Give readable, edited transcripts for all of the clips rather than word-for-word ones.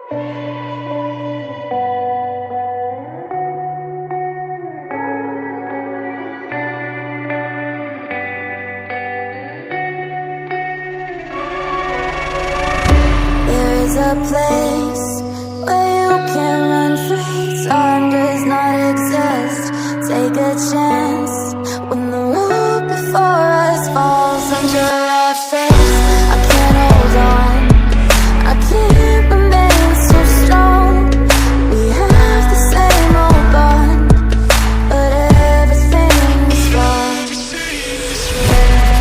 There is a place where you can run free. Time does not exist. Take a chance when the world before us falls under our face. I can't hold on, I can't remain so strong. We have the same old bond, but everything is wrong.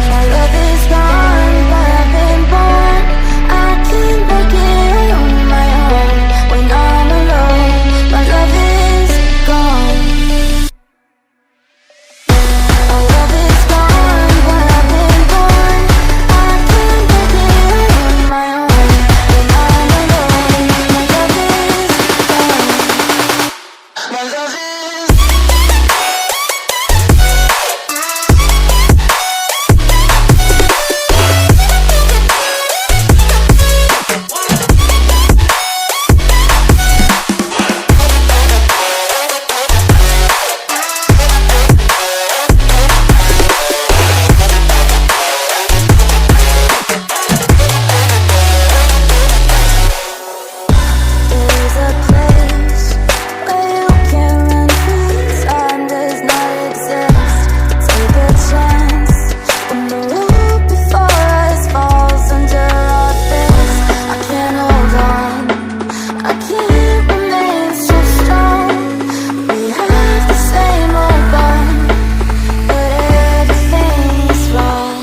My love is gone, but I've been born. I can't make it on my own. When I'm alone, my love is gone. My love is gone, but I've been born. I can't make it on my own. When I'm alone, my love is gone. My love is There's a place where you can run free. Time does not exist. Take a chance when the world before us falls under our face. I can't hold on, I can't remain so strong. We have the same old bond, but everything's wrong.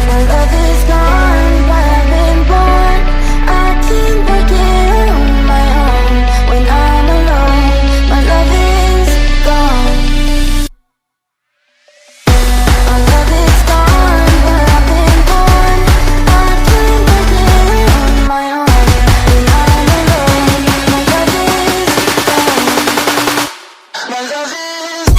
My love is gone, but I've been born. I can't make it on my own. When I'm alone, my love is gone. My love is gone, but I've been born. I can't make it on my own. When I'm alone, my love is gone. My love is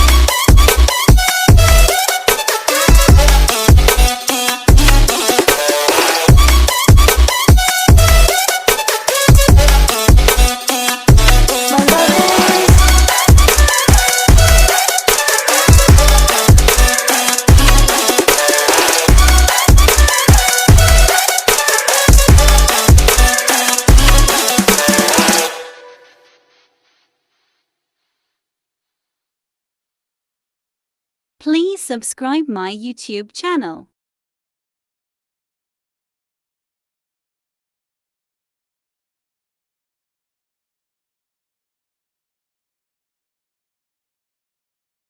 Please subscribe my YouTube channel.